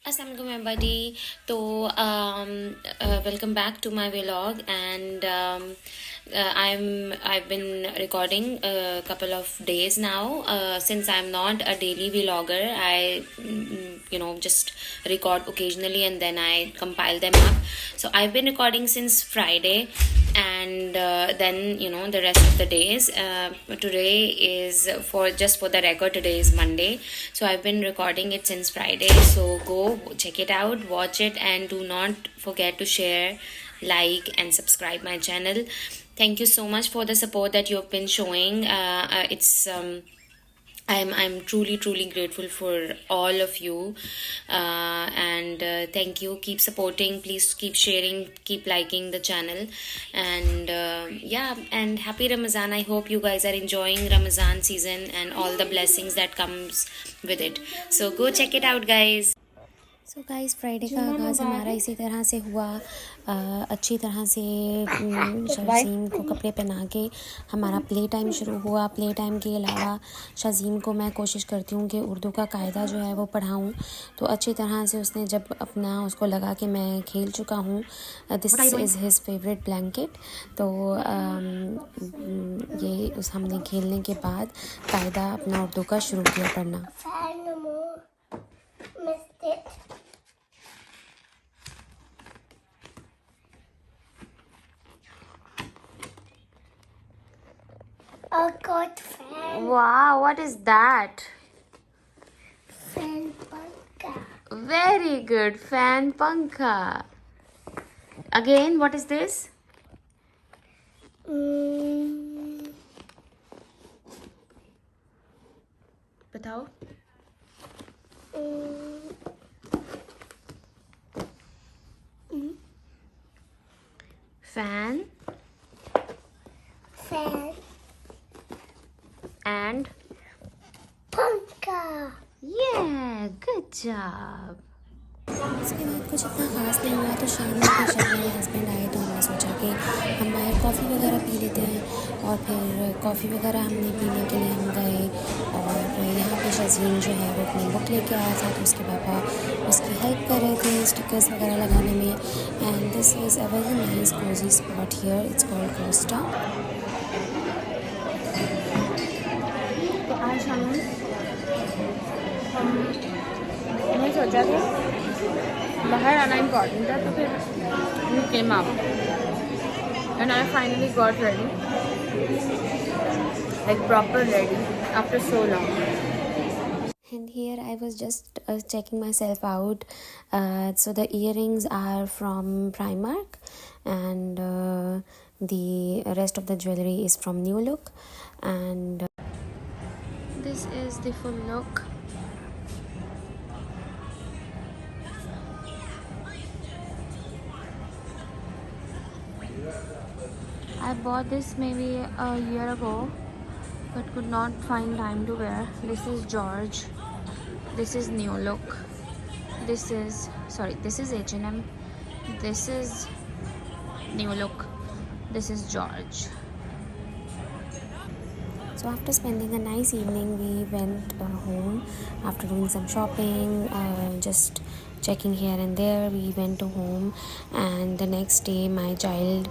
Assalamualaikum everybody. So welcome back to my vlog, and I've been recording a couple of days now. Since I'm not a daily vlogger, I just record occasionally and then I compile them up. So I've been recording since Friday, and then the rest of the days. Today is for the record. Today is Monday, so I've been recording it since Friday. So go check it out, watch it, and do not forget to share, like, and subscribe my channel. Thank you so much for the support that you've been showing. I'm truly grateful for all of you, and thank you. Keep supporting, please keep sharing, keep liking the channel, and and happy Ramazan. I hope you guys are enjoying Ramazan season and all the blessings that comes with it. So go check it out, guys. So guys Friday का आगाज़ हमारा इसी तरह से हुआ। अच्छी तरह से शाज़ीम को कपड़े पहना के हमारा प्ले टाइम शुरू हुआ। प्ले टाइम के अलावा शाज़ीम को मैं कोशिश करती हूँ कि उर्दू का कायदा जो है वो पढ़ाऊँ, तो अच्छी तरह से उसने जब अपना उसको लगा कि मैं खेल चुका हूँ, this is his favourite blanket, तो ये उस हमने खेलने के बाद कायदा अपना उर्दू का शुरू किया पढ़ना। I got fan. Wow, what is that? Fan panka. Very good, fan pankha. Again, what is this? बताओ। Fan. Fan And panka. yeah, good job. इसके बाद कुछ इतना ख़ास नहीं हुआ, तो शाम में फिर जब मेरे हस्बैंड आए तो हमने सोचा कि हम बाहर कॉफ़ी वगैरह पी लेते हैं, और फिर कॉफ़ी वगैरह हमने पीने के लिए हम गए। और यहाँ पे शाज़ीम जो है वो अपनी बुक लेके आया था, तो उसके पापा उसकी हेल्प कर रहे थे स्टिकर्स वगैरह लगाने में। And this is a very nice cosy spot here, it's called Costa. आज हमने सोचा कि बाहर आना इम्पॉर्टेंट है, तो फिर we came out and I finally got ready, like proper ready after so long. And here I was just checking myself out. So the earrings are from Primark, and the rest of the jewelry is from New Look. And this is the full look. I bought this maybe a year ago, but could not find time to wear. This is George. This is New Look. This is H&M. This is New Look. This is George. So after spending a nice evening, we went home. After doing some shopping, just checking here and there, we went to home. And the next day my child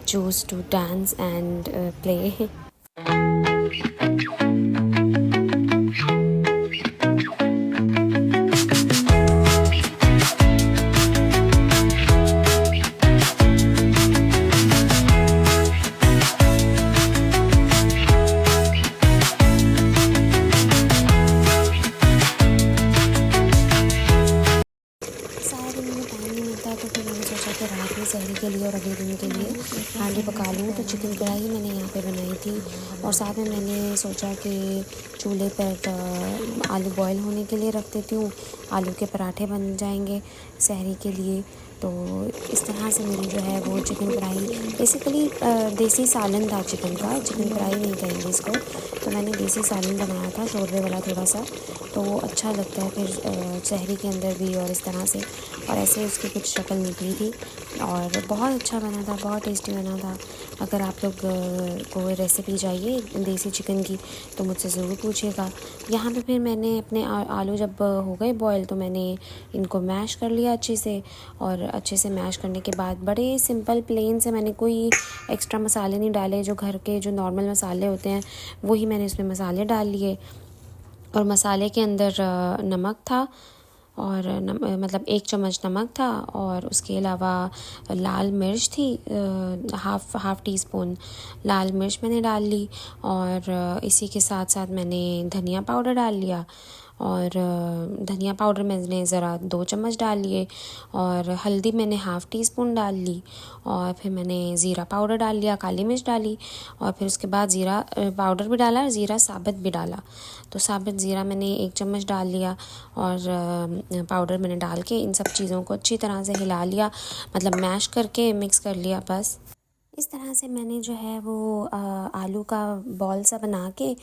chose to dance and play. तो फिर मैंने सोचा कि रात में सहरी के लिए और अगले दिन के लिए हांडी पका लूँ, तो चिकन कढ़ाई मैंने यहाँ पे बनाई थी। और साथ में मैंने सोचा कि चूल्हे पर आलू बॉईल होने के लिए रख देती हूँ, आलू के पराठे बन जाएंगे सहरी के लिए। तो इस तरह से मेरी जो है वो चिकन कढ़ाई, बेसिकली देसी सालन था चिकन का, चिकन कढ़ाई नहीं कहेंगे इसको। तो मैंने देसी सालन बनाया था, शोरबे वाला थोड़ा सा, तो अच्छा लगता है फिर सहरी के अंदर भी। और इस तरह से, और ऐसे उसकी कुछ शक्ल निकली थी और बहुत अच्छा बना था, बहुत टेस्टी बना था। अगर आप लोग को रेसिपी चाहिए देसी चिकन की तो मुझसे ज़रूर पूछिएगा। यहाँ पे फिर मैंने अपने आलू जब हो गए बॉयल ऑयल, तो मैंने इनको मैश कर लिया अच्छे से। और अच्छे से मैश करने के बाद बड़े सिंपल प्लेन से, मैंने कोई एक्स्ट्रा मसाले नहीं डाले, जो घर के जो नॉर्मल मसाले होते हैं वही मैंने इसमें मसाले डाल लिए। और मसाले के अंदर नमक था, और मतलब 1 चम्मच नमक था, और उसके अलावा लाल मिर्च थी, हाफ़ टी स्पून लाल मिर्च मैंने डाल ली। और इसी के साथ साथ मैंने धनिया पाउडर डाल लिया, और धनिया पाउडर मैंने ज़रा 2 चम्मच डाल लिए, और हल्दी मैंने हाफ़ टी स्पून डाल ली, और फिर मैंने ज़ीरा पाउडर डाल लिया, काली मिर्च डाली, और फिर उसके बाद ज़ीरा पाउडर भी डाला और ज़ीरा साबित भी डाला। तो साबित ज़ीरा मैंने 1 चम्मच डाल लिया, और पाउडर मैंने डाल के इन सब चीज़ों को अच्छी तरह से हिला लिया, मतलब मैश करके मिक्स कर लिया बस। इस तरह से मैंने जो है वो आलू का बॉल सा बना के,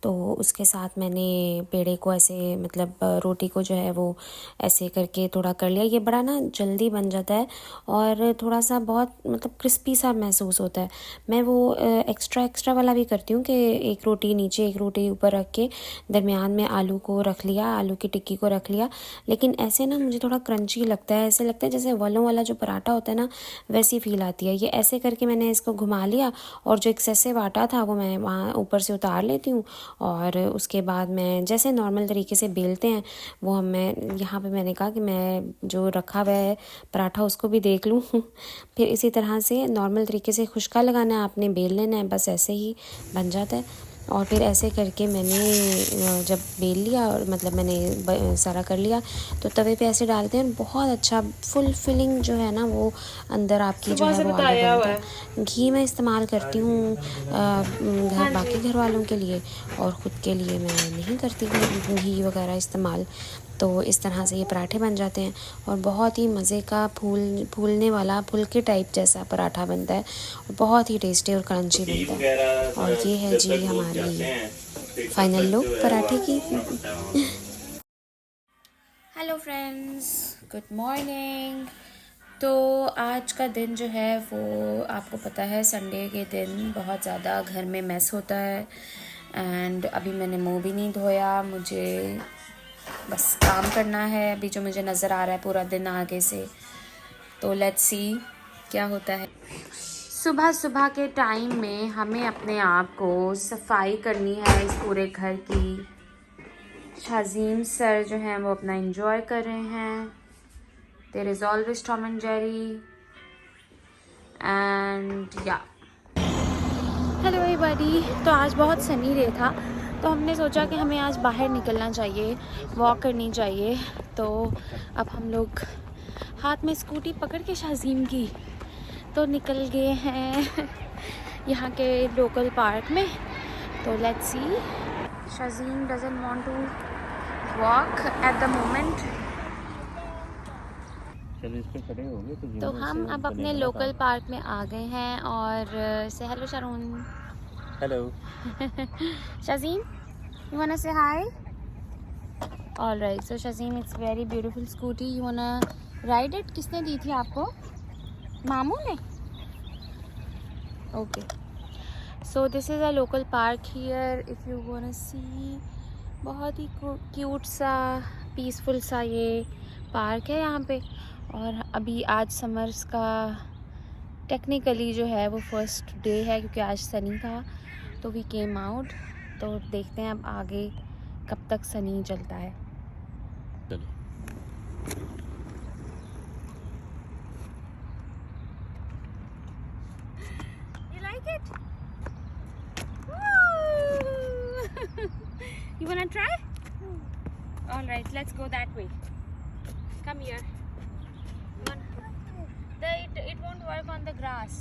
तो उसके साथ मैंने पेड़े को ऐसे, मतलब रोटी को जो है वो ऐसे करके थोड़ा कर लिया। ये बड़ा ना जल्दी बन जाता है और थोड़ा सा बहुत मतलब क्रिस्पी सा महसूस होता है। मैं वो एक्स्ट्रा वाला भी करती हूँ कि एक रोटी नीचे एक रोटी ऊपर रख के दरमियान में आलू को रख लिया, आलू की टिक्की को रख लिया। लेकिन ऐसे ना मुझे थोड़ा क्रंची लगता है, ऐसे लगता है जैसे वलों वाला जो पराठा होता है ना, वैसी फील आती है। ये ऐसे करके मैंने इसको घुमा लिया, और जो एक्सेसिव आटा था वो मैं वहाँ ऊपर से उतार लेती हूँ, और उसके बाद मैं जैसे नॉर्मल तरीके से बेलते हैं वो मैं यहाँ पे मैंने कहा कि मैं जो रखा हुआ है पराठा उसको भी देख लूँ। फिर इसी तरह से नॉर्मल तरीके से खुशका लगाना है, आपने बेल लेना है, बस ऐसे ही बन जाता है। और फिर ऐसे करके मैंने जब बेल लिया, और मतलब मैंने सारा कर लिया, तो तवे पे ऐसे डालते हैं, बहुत अच्छा फुल फिलिंग जो है ना वो अंदर आपकी जो है वो आलू बनता है। घी मैं इस्तेमाल करती हूँ घर बाकी घर वालों के लिए, और ख़ुद के लिए मैं नहीं करती घी वगैरह इस्तेमाल। तो इस तरह से ये पराठे बन जाते हैं, और बहुत ही मज़े का फूलने वाला फुल्के टाइप जैसा पराठा बनता है, और बहुत ही टेस्टी और क्रंची बनता है। और ये है जी हमारी फाइनल लुक पराठे की। Hello friends, good morning. तो आज का दिन जो है वो आपको पता है संडे के दिन बहुत ज़्यादा घर में मैस होता है, एंड अभी मैंने मुँह भी नहीं धोया, मुझे बस काम करना है अभी जो मुझे नज़र आ रहा है पूरा दिन आगे से। तो लेट्स सी क्या होता है। सुबह के टाइम में हमें अपने आप को सफाई करनी है इस पूरे घर की। शाज़ीम सर जो हैं वो अपना एंजॉय कर रहे हैं। There is always Tom and Jerry and yeah hello everybody. तो आज बहुत सनी डे था, तो हमने सोचा कि हमें आज बाहर निकलना चाहिए, वॉक करनी चाहिए। तो अब हम लोग हाथ में स्कूटी पकड़ के शाज़ीम की तो निकल गए हैं यहाँ के लोकल पार्क में। तो let's see, Shazeem doesn't want to walk at the moment. तो हम अब अपने लोकल पार्क में आ गए हैं, और से hello Sharone. Hello. Shazim, you wanna say hi? All right. So Shazim, it's very beautiful scooty. You wanna ride it? किसने दी थी आपको? मामू ने? Okay. So this is a local park here. If you wanna see, बहुत ही cute सा peaceful सा ये park है यहाँ पे। और अभी आज समर्स का टेक्निकली जो है वो फर्स्ट डे है, क्योंकि आज सनी था, तो वी केम आउट। तो देखते हैं अब आगे कब तक सनी चलता है। You like it? You wanna try? All right, let's go that way. Come here. It won't work on the grass.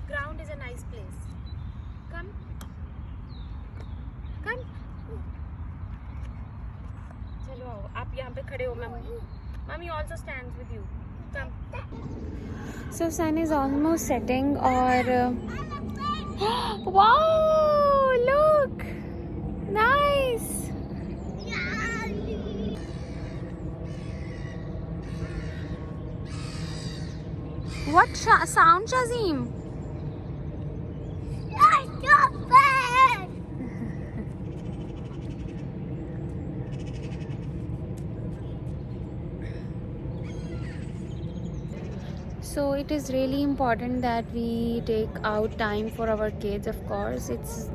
Ground is a nice place. Come. चलो आओ, आप यहाँ पे खड़े हो। Mommy also stands with you. Come. So sun is almost setting, और wow, look, nice. What sound, Shazim? So it is really important that we take out time for our kids. Of course, it's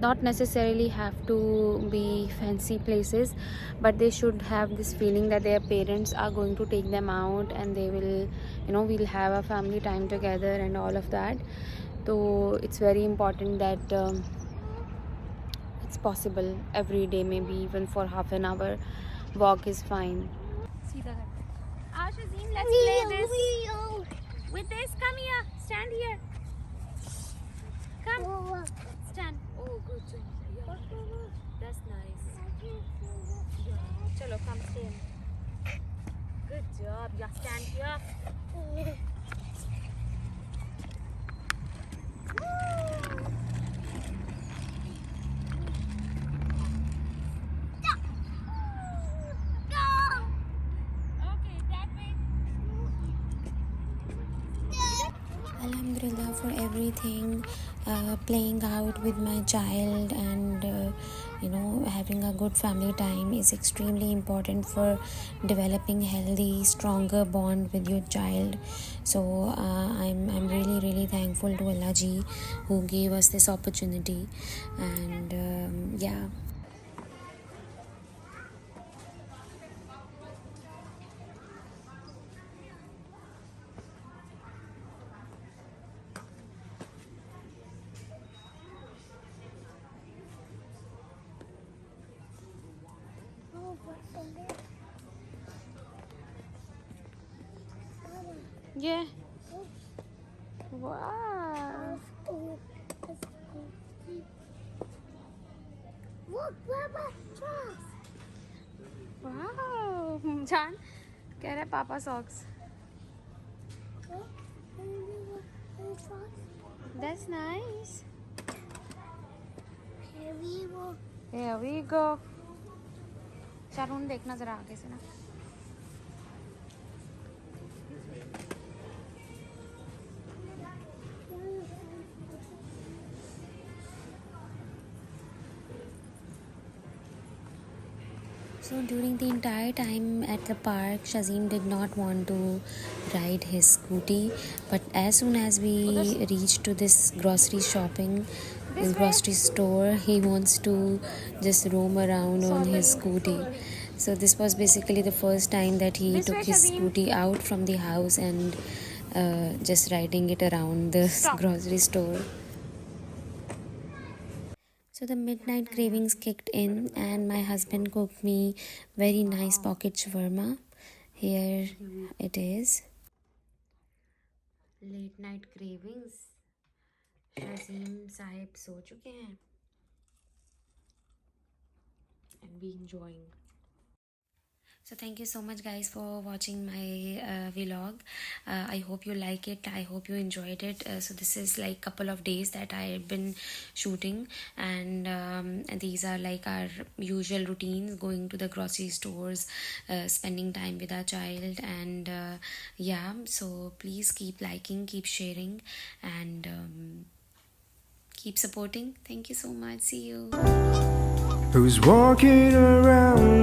not necessarily have to be fancy places, but they should have this feeling that their parents are going to take them out, and they will, we'll have a family time together and all of that. So it's very important that it's possible every day, maybe even for half an hour walk is fine. Ashazim, let's play this. With this, come here, stand here. Come, stand. Oh, good job. Yeah. That's nice. Yeah. Chalo, come stand. Good job. Yeah, stand here. Okay, that way. Alhamdulillah for everything. Playing out with my child and having a good family time is extremely important for developing healthy, stronger bond with your child. So I'm really thankful to Allah Ji who gave us this opportunity, and yeah. Yeah. Wow. Look, Baba, trust. Wow. Chan, कह रहा है पापा socks. That's nice. Here we go. Here we go. Sharone देखना जरा आगे से ना. So during the entire time at the park, Shazim did not want to ride his scooty, but as soon as we reached to this grocery store, he wants to just roam around on his scooty. So this was basically the first time that he took his scooty out from the house and just riding it around the grocery store. So the midnight cravings kicked in, and my husband cooked me very nice pocket shawarma. Here it is. Late night cravings. Shazim Sahib so chuke hain and we enjoying. So thank you so much guys for watching my vlog. I hope you like it. I hope you enjoyed it. So this is like couple of days that I've been shooting, and these are like our usual routines: going to the grocery stores, spending time with our child, and yeah. So please keep liking, keep sharing, and keep supporting. Thank you so much. See you. Who's walking around